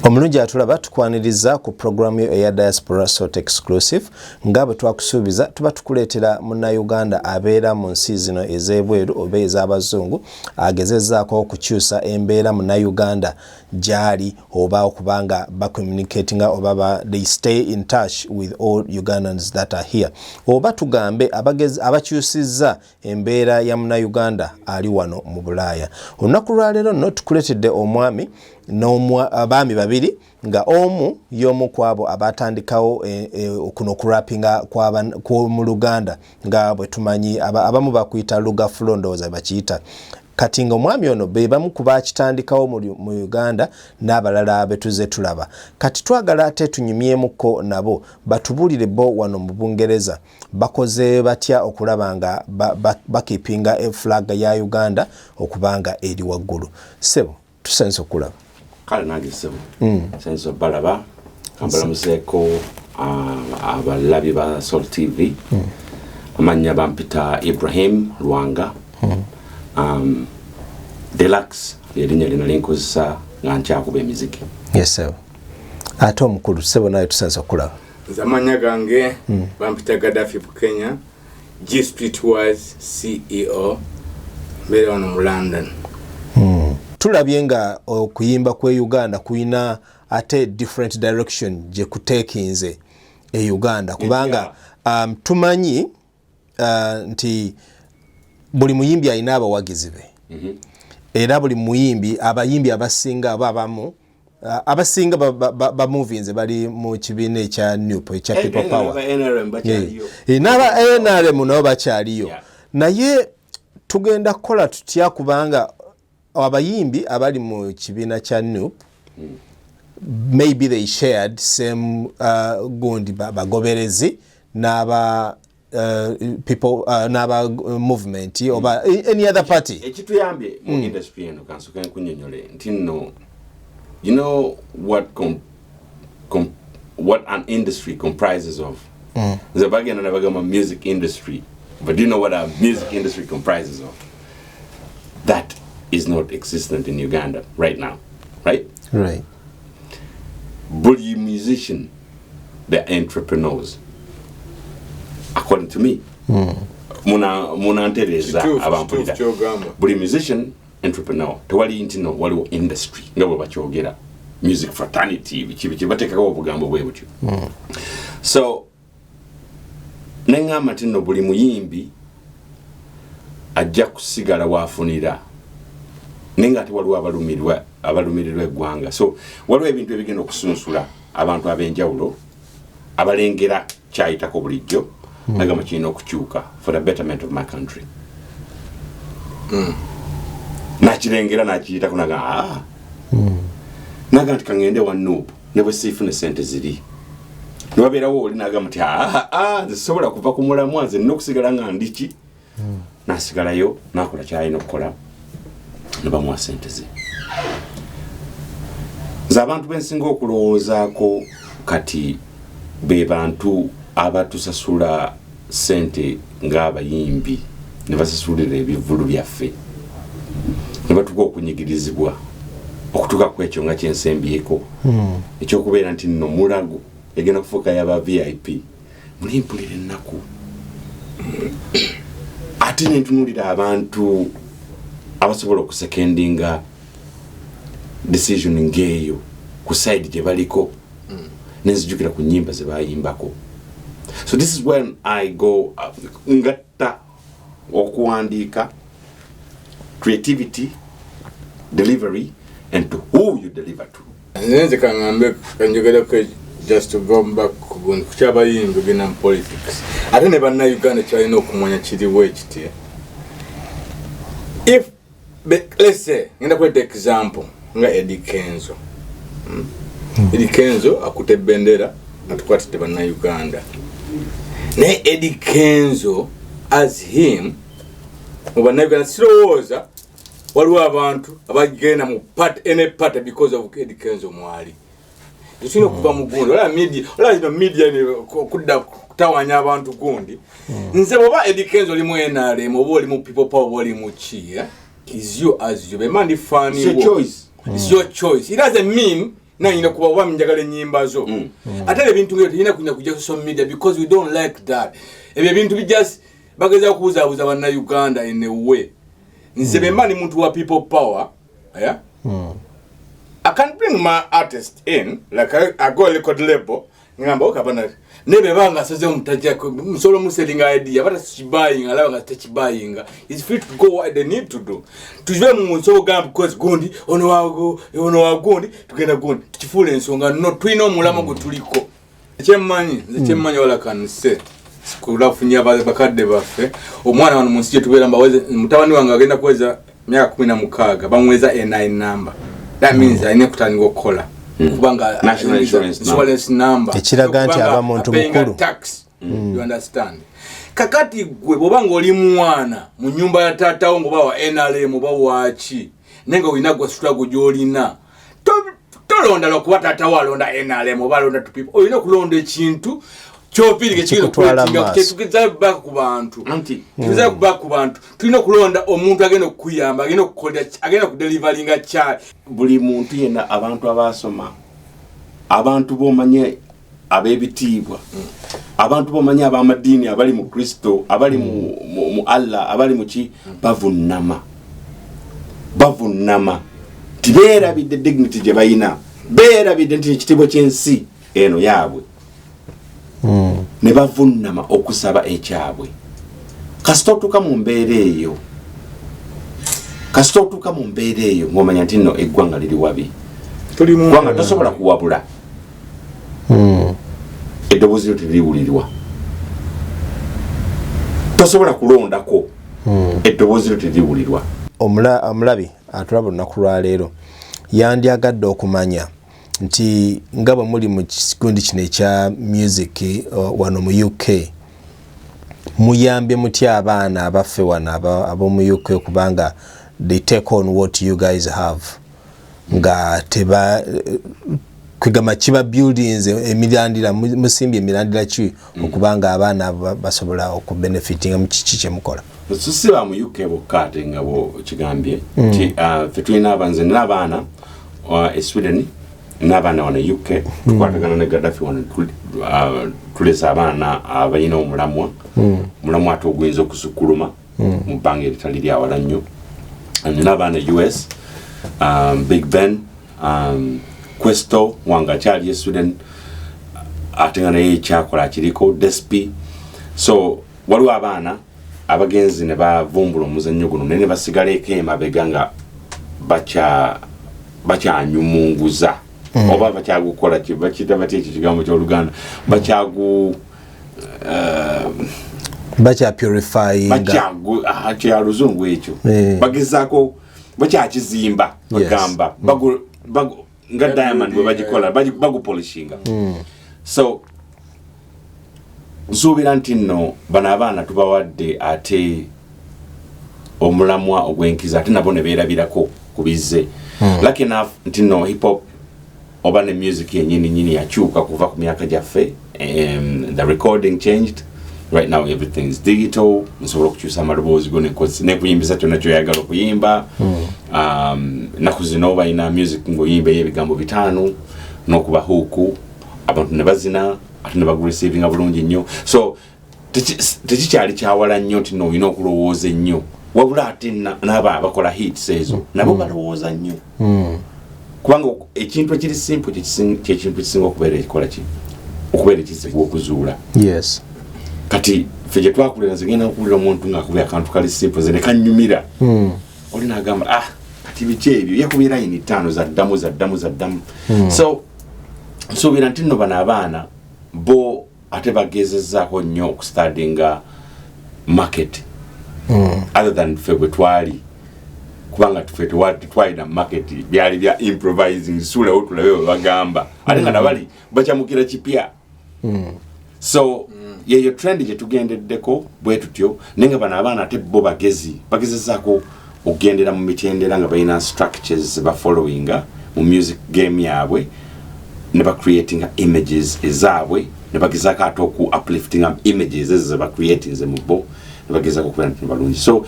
Omulungi atulaba tukwaniriza ku programu ya Diaspora Sort Exclusive nga bwe twakusuubiza tuba tukuleetera Munnayuganda abeera mu nsi zino ez'ebweru oba ez'abazungu agezezzaako okukyusa embeera Munnayuganda gyali oba okubanga communicating oba they stay in touch with all Ugandans that are here. Oba tugambe abakyusizza embeera ya Munnayuganda ali wano mu Bulaaya. Olunaku lwa leero nno tukuleetedde omwami abaami babiri nga omu y'omu kwabo abatandikawo kuno kurapinga mu Luganda nga bwe tumanyi abamu bakuyita lugafulo ndowooza bakiyita kati nga omwami ono be bamu ku bakitandikawo mu Uganda n'abalala abetuze tulaba kati twagala ate tunyumyemuko nabo batubulire bo wano mu Bungereza bakoze batya okulaba nga bakipinga flag ya Uganda okubanga eri waggulu sebo tusense okulaba kale nagisebo senso balaba ambalamuseko abalabi ba Sol TV amanya bampita Ibrahim Luanga Delux yerinya lina linkozesa nga nkyakube emiziki. Yes sir. Ate omukulu sebo naye tusense okulaba zamanya gange bampita Gaddafi mu Kenya G Street was CEO mbere wano mu London. Tulabye nga okuyimba kwe Uganda kuyina ate different direction je kutekinze Uganda kubanga tumanyi nti buli muyimbi alina abawagizi be era buli muyimbi abayimbi abasinga abamu abasinga ba movies bali mu kibiina ekya Nup ekya People Power n'aba NRM nabo bakyaliyo naye tugenda kukola tutya kubanga abayimbi abali mu kibiina kya Nup maybe they shared same gundi bagoberezi n'aba people n'aba movement oba any other party ekituyambye mu industry eno kansoka nkunyonyole ntino you know what an industry comprises of the bagana nabagama music industry but do you know what a music industry comprises of? That is not existent in Uganda right now, right? Right. Bully musician, they're entrepreneurs. According to me, muna antereza abampulira. Bully musician, entrepreneur. Tewali intino waliwo industry. Ngabo bakyogera music fraternity bichi batekako obugambo bwe butyo. So nengamba tino buli muyimbi ajja kusigala wafunira ninga ati waliwo abalumirirwa eggwanga so waliwo ebintu ebigenda okusunsula abantu ab'enjawulo abalengera kyayitako bulijjo nagamba kirina okukyuka for the betterment of my country nakirengera nakiyitako naga nti kangende wa Nup ne bwe siifune sente ziri niwabeerawo oli nagamba nti nze sisobola kuva ku mulamwa nze nina okusigala nga ndiki nasigalayo nakola kyalina okukola nebamuwa sente ze z'abantu bensinga okulowoozaako kati be bantu abatusasula sente ng'abayimbi ne basasulira ebivulu byaffe ne batuka okunyigirizibwa okutuuka ku ekyo nga kyensembyeko ekyokubeera nti nno mulago egenda kufuuka yaba VIP muli mpulira ennaku ate nentunulira abantu abasobola okusekendinga decision ngeeyo ku side gye baliko nenzijukira ku nnyimba ze bayimbako so this is when I go ngatta okuwandiika creativity delivery and to who you deliver to nze kangambe kanjogerako just to go back ku kyabayimbi bina politics ate ne bannayuganda kyalina okumanya kiriwo ekiti if let's say ngenda kweta example nga Eddie Kenzo Eddie Kenzo akute bendera atukwatide bannayuganda naye Eddie Kenzo as him mu bannayuganda sirowooza waliwo abantu abagenda mu any party because of Eddie Kenzo mwali Tusino kuba mugundi wala media ni kudda kutawanya abantu gundi nze boba Eddie Kenzo limu NRM obo limu People Power obo limu chi is you as you be man fan it's your choice it's your choice it doesn't mean nanyina kuba wa njagala ennyimba zo ate ebintu ngero tulina kunya kujja ku social media because we don't like that ebyo ebintu bijasi bageza kubuzabuza banna Uganda in a way nze bemba ni muntu wa people power yeah I can bring my artist in like I go a record label ngamba okabana nebe banga saze mutaja musolo muselinga idea bata chibuying alawa nga techibuying is fit to go what they need to do tujwe mu nsolo gamba because gundi ono wa gundi tugenda gundi tukifule ensonga no twino mulama go tuliko kyemmanyi wala kanse sikula funya bakadde baffe omwana wano munsi tubera mbaweze mutabani wange agenda kweza myaka 16 bamweza A9 number that means aine kutandika okukola kubanga national insurance number ekiraga nti aba muntu mukulu tax you understand kakati gwe bobanga oli mwana mu nyumba ya tata wo ngoba wa NRM oba wachi nenga wina go struggle jolina tolonda lokuba tata walonda NRM oba londa to people oyina kulonda ekintu kyopirike kino kwetinga kyetukiza back ku bantu anti kiza back ku bantu tulina kulonda omuntu agenda okuyamba agenda okukola agenda ku deliveringa cha buli muntu yena abantu abasoma abantu bomanye abebitibwa abantu bomanye abamadini abali mu Kristo abali mu Allah abali mu ki bavunama tibera bidde dignity je bayina bera bidde kitibwa kyensi eno yabwe ne bavunama okusaba ekyabwe kasitotuka mu mbeere eyo ngomanya nti no eggwanga liri wabi tuli mu gwanga tosobola kuwabula eddoboozi lyo teririwulirwa tosobola kulondako eddoboozi lyo teririwulirwa omulabi atulaba olunaku lwaleero yandyagadde okumanya nti nga bwe muli mu kikundi kino ekya music wano mu UK muyambye mutya abaana abaffe wano ab'omu UK kubanga they take on what you guys have nga teba kwegama kiba buildings emirandira musimbye emirandira ki okubanga abaana basobola okubenefitinga mu kiki kye mukola tusiba mu UK bokate nga bo kigambye nti fetulina abanze n'abaana Sweden n'abaana wana UK tukwatagana ne Gaddafi wana tulesa abaana abayina omulamwa mulamwa ate oguyinza okusukuluma mu bbanga eritali lyawala nnyo n'abaana US Big Ben Questo wanga kyali Sweden ate nga naye ekyakola kiriko Despi so waliwo abaana abagenzi ne bavumbula omuzannyo guno naye ne basigaleko emabega nga bakyanyumunguza oba bakyagukola bakiyita batya ekyo kigambo ky'Oluganda kyaluzungu ekyo bagezaako bakyakizimba bagamba nga diamond bwe bagikola bagupolishinga so nsuubira nti nno bano abaana tubawadde ate omulamwa ogw'enkiza ate nabo ne beerabirako ku bizze lucky enough nti nno hip hop oba ne music yenyini yakyuka kuva ku myaka gyaffe the recording changed right now everything is digital nsobola okukyusa amaloboozi go nekuyimbiza kyonna kyoyagala okuyimba naku zino balina music ng'oyimba ebigambo 5 n'okuba huku abantu ne bazina ate ne baguresivinga bulungi nnyo so tekikyali kyawala nnyo nti no olina okulowooza ennyo wabula ate n'abo abakola hits ezo nabo balowooza nnyo kubanga ekintu ekiri simple kyekintu ekisinga okubeera ekikola ki okubeera ekizibu okuzuula yes kati ffe gye twakulira nzigenda okuwulira omuntu ng'akubira akantu kali simple ze ne kannyumira oli n'agamba kati biki ebyo yakubye layini 5 zaddamu so nsuubira nti nno bano abaana bo ate bagezezzaako nnyo okustadinga market other than ffe bwe twali kubanga tuffe twalina market byali bya improvising suulawo tulabe bwe bagamba ate nga nabali bakyamukira kipya so yeyo trend gye tugendeddeko bwe tutyo naye nga bano abaana ate bo bagezezzaako okugendera mu mitendera nga balina structures bafollowinga mu music game yaabwe ne bacreatinga images ezaabwe ne bagezaako ate oku upliftinga images ezo ze bacreatinze mu bo ne bagezaako okubeera nti balungi so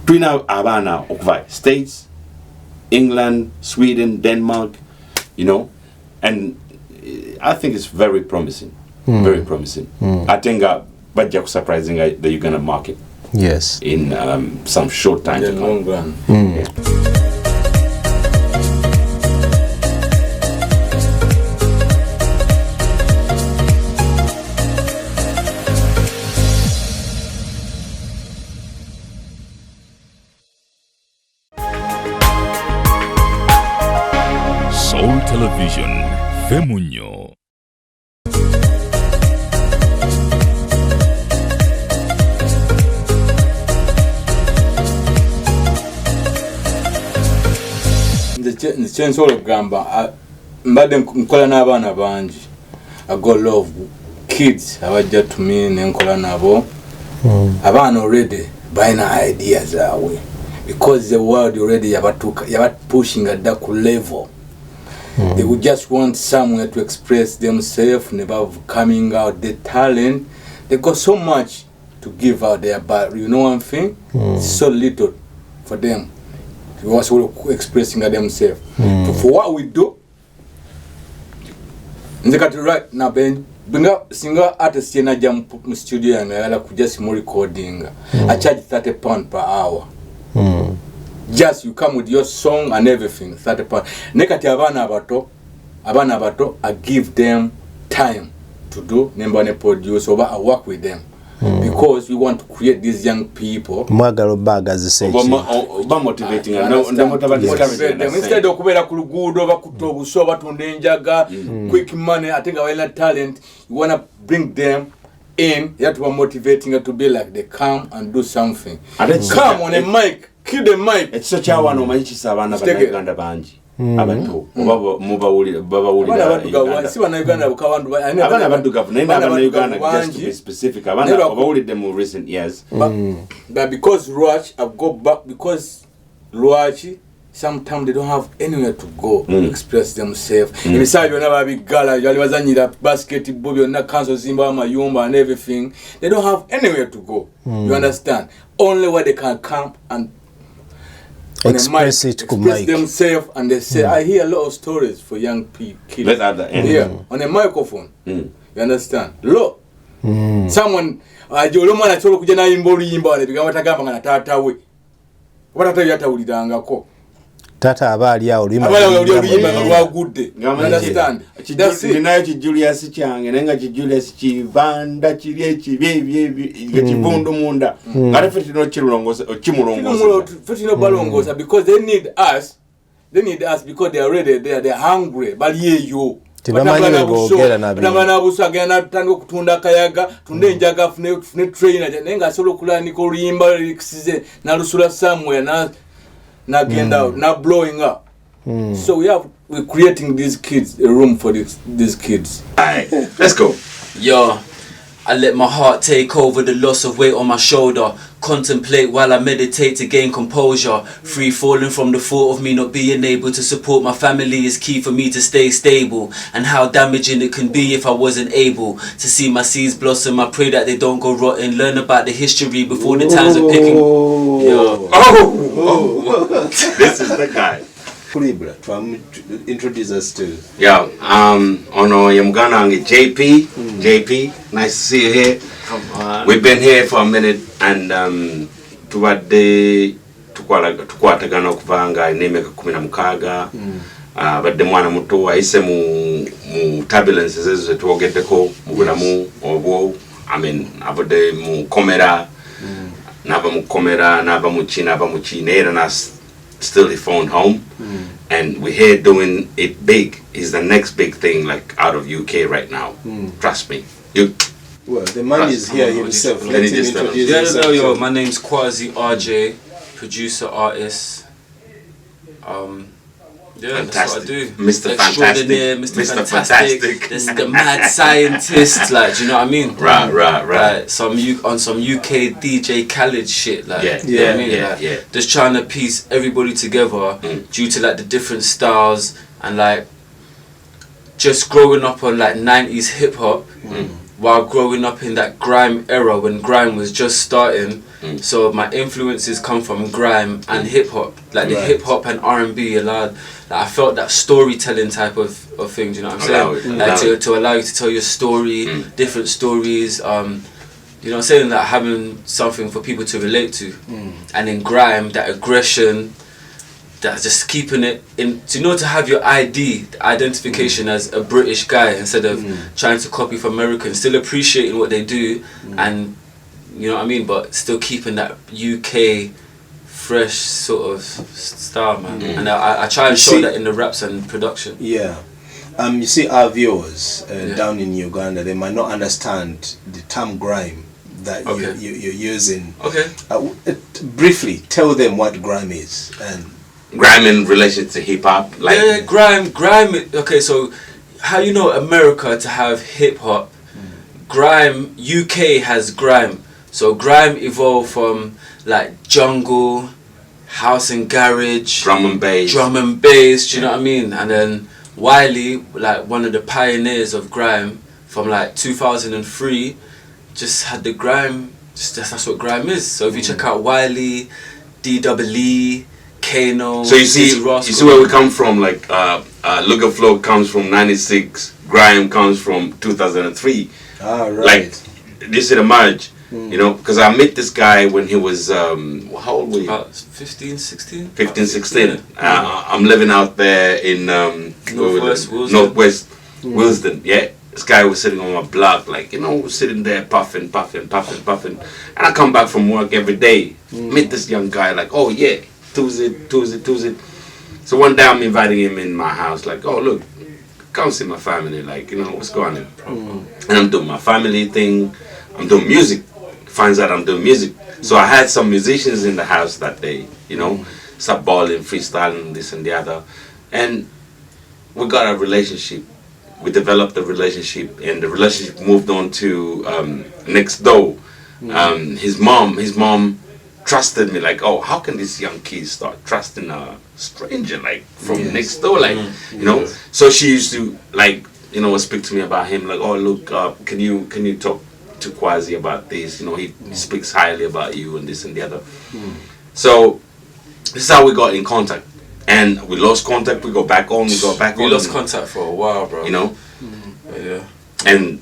tulina abaana okuva States, England, Sweden, Denmark, you know, and I think it's very promising. Very promising. I think bajja surprising the Uganda market. Yes. In some short time to long come. run. Yeah. Soul Television, Femunyo. Nsobola okugamba mbadde nkola n'abaana bangi. I got love kids abajja to me nenkola nabo. Abaana already balina ideas zaabwe because the world already yabat pushing at that level. They would just want somewhere to express themselves, never coming out the talent. They got so much to give out there, but you know one thing? It's so little for them. They also expressing themselves. For what we do, right now, bring up singer artist in a jam studio and I like just more recording. I charge £30 per hour. Just you come with your song and everything, £30. Nekati abana abato, I give them time to do nembane produce over I work with them. Because we want to create these young people. Mwagalo baga zisechi. Motivating them. Instead of kubera ku luguudo bakutobuso batunde enjaga, quick money, I think our talent, you want to bring them in, you have to be motivating to be like they come and do something. Come on a mic. Kill the mic. It's such a one of my chisabana Uganda banji. Abantu mubawulira Uganda. Si bana Uganda bukabandu abana abantu governor Uganda just to be specific abana bawulira them in recent years. But because Ruach I've got back because Ruach sometimes they don't have anywhere to go to express themselves. Ebisaayi byonna babigala yali bazanyira basketball byonna council zimba amayumba and everything. They don't have anywhere to go. You understand? Only where they can come and express themselves, and they say, I hear a lot of stories for young kids. Let's add that in. Yeah, on a microphone. You understand? Look, someone, Joloma na cholo kuja na yimbo wale bigamba tagama ngana tata we. Watata yata ulidangako. Tata abali ya ulima. Wa good day. You understand? That's it. Ninayo chi Julius Change, nenga chi Julius Chivanda chiriechi chivundo munda. Ngare fetino chirulongosa chimulongosa. Fetino balongosa because they need us. They need us because they are already there. They are hungry. Bali yo. Tibamanyire bogera nabi. Namana busagana tango kutunda kayaga, tunde njaga fune trainer nenga solo kula niko limba liksize na lusula somewhere na get out, not blowing up. So we're creating these kids, a room for these kids. Alright, let's go. Yo, I let my heart take over the loss of weight on my shoulder. Contemplate while I meditate to gain composure. Free falling from the thought of me not being able to support my family is key for me to stay stable. And how damaging it can be if I wasn't able to see my seeds blossom. I pray that they don't go rotten. Learn about the history before the times of picking. Yo. This is the guy. Introduce us to. Yeah, ono yamugana ange JP, nice to see you here. We've been here for a minute and tubadde tukwatagana okuvanga nemeka 16 badde mwana muto ayise mu turbulences ezo tuogeddeko mu bulamu obwo abadde mu komera naba mu China era na still he phoned home. And we're here doing it big. Is the next big thing, like out of UK right now. Trust me. Well, the man is here himself. Let him introduce himself. Yo, my name's Quasi RJ, producer, artist. Yeah, Fantastic. that's what I do. Mr. Fantastic. Mr. Fantastic. This is the mad scientist, like, do you know what I mean? Right. Like, on some UK DJ Khaled shit, like, you know what I mean? Like, just trying to piece everybody together due to like the different styles and like just growing up on like 90s hip hop while growing up in that grime era when grime was just starting. So my influences come from grime and hip hop, like the hip hop and R&B. Like I felt that storytelling type of of things. You know what I'm saying? Like to allow you to tell your story, different stories. You know what I'm saying? That having something for people to relate to, and in grime, that aggression. That's just keeping it in, to have your ID, the identification as a British guy instead of trying to copy from Americans, still appreciating what they do, and you know what I mean, but still keeping that UK fresh sort of style, man. And I try and show that in the raps and production. Yeah. You see, our viewers down in Uganda, they might not understand the term grime that you're using. Okay. Briefly, tell them what grime is. And grime in relation to hip hop, like grime. Okay, so how you know America to have hip hop? Grime, UK has grime. So grime evolved from like jungle, house and garage, drum and bass. Do you know what I mean? And then Wiley, like one of the pioneers of grime, from like 2003, just had the grime. That's what grime is. So if you check out Wiley, DEE. Kano, so you see where we come from. Like Look at Flow comes from '96, grime comes from 2003. Ah, right. Like this is the merge, you know, because I met this guy when he was how old were you? About 15, 16. 15, 16. I'm living out there in Northwest Wilsden. Yeah, this guy was sitting on my block, like, you know, sitting there puffing, and I come back from work every day, meet this young guy, like, oh yeah. Tuesday. So one day I'm inviting him in my house, like, oh look, come see my family, like, you know, what's going on? And I'm doing my family thing, I'm doing music. Finds out I'm doing music. So I had some musicians in the house that day, you know, start balling, freestyling, this and the other. And we got a relationship. We developed a relationship, and the relationship moved on to next door. His mom trusted me, like, oh, how can this young kid start trusting a stranger, like, from next door, like, you know? So she used to, like, you know, speak to me about him, like, oh, look, can you talk to Kwazi about this? You know, he speaks highly about you and this and the other. So this is how we got in contact, and we lost contact. We got back on. We lost contact for a while, bro. You know, yeah. And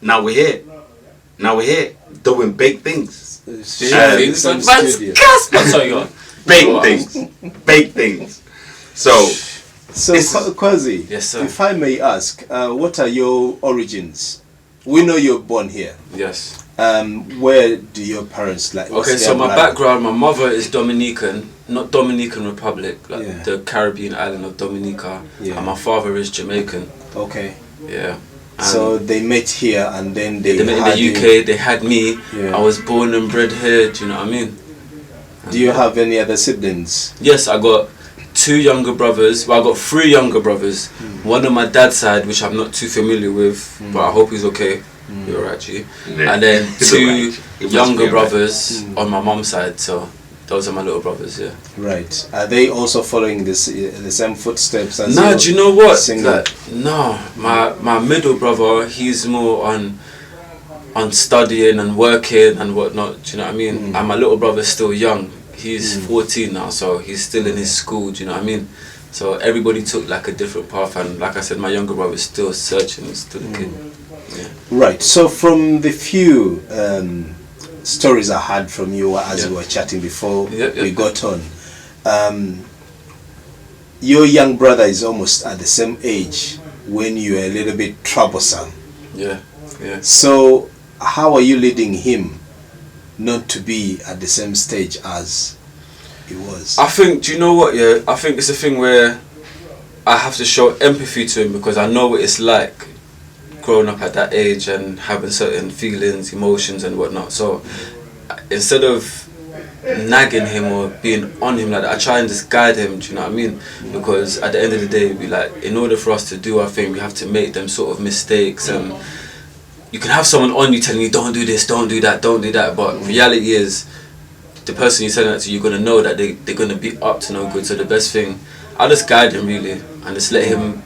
now we're here doing big things. Big things. So Kwazi, yes, sir. If I may ask, what are your origins? We know you're born here. Yes. Where do your parents like? Okay, so my background, my mother is Dominican, not Dominican Republic, like the Caribbean island of Dominica, and my father is Jamaican. Okay. Yeah. So they met here, and then they met in the UK. They had me. Yeah. I was born and bred here. Do you know what I mean? Do you have any other siblings? Yes, I got 2 younger brothers. Well, I got 3 younger brothers. One on my dad's side, which I'm not too familiar with, but I hope he's okay. You're right, G. Yeah. And then 2 younger brothers on my mom's side. So those are my little brothers. Yeah. Right. Are they also following the same footsteps as? No, do you know what? Like, no, my middle brother, he's more on studying and working and whatnot. Do you know what I mean? And my little brother's still young. He's 14 now, so he's still in his school. Do you know what I mean? So everybody took like a different path, and like I said, my younger brother's still searching, still a kid. Yeah. Right. So from the few stories I heard from you as we were chatting before we got on, your young brother is almost at the same age when you were a little bit troublesome. Yeah. So how are you leading him not to be at the same stage as he was? I think, do you know what, I think it's a thing where I have to show empathy to him, because I know what it's like growing up at that age and having certain feelings, emotions and whatnot. So instead of nagging him or being on him like that, I try and just guide him, do you know what I mean? Because at the end of the day, we like, in order for us to do our thing, we have to make them sort of mistakes. And you can have someone on you telling you, don't do this, don't do that, don't do that, but reality is, the person you're telling that to, you're going to know that they're going to be up to no good. So the best thing, I'll just guide him really, and just let him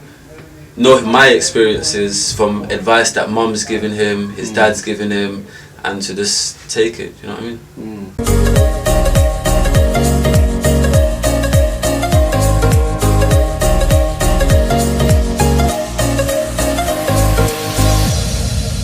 know my experiences from advice that mum's given him, his dad's given him, and to just take it, you know what I mean?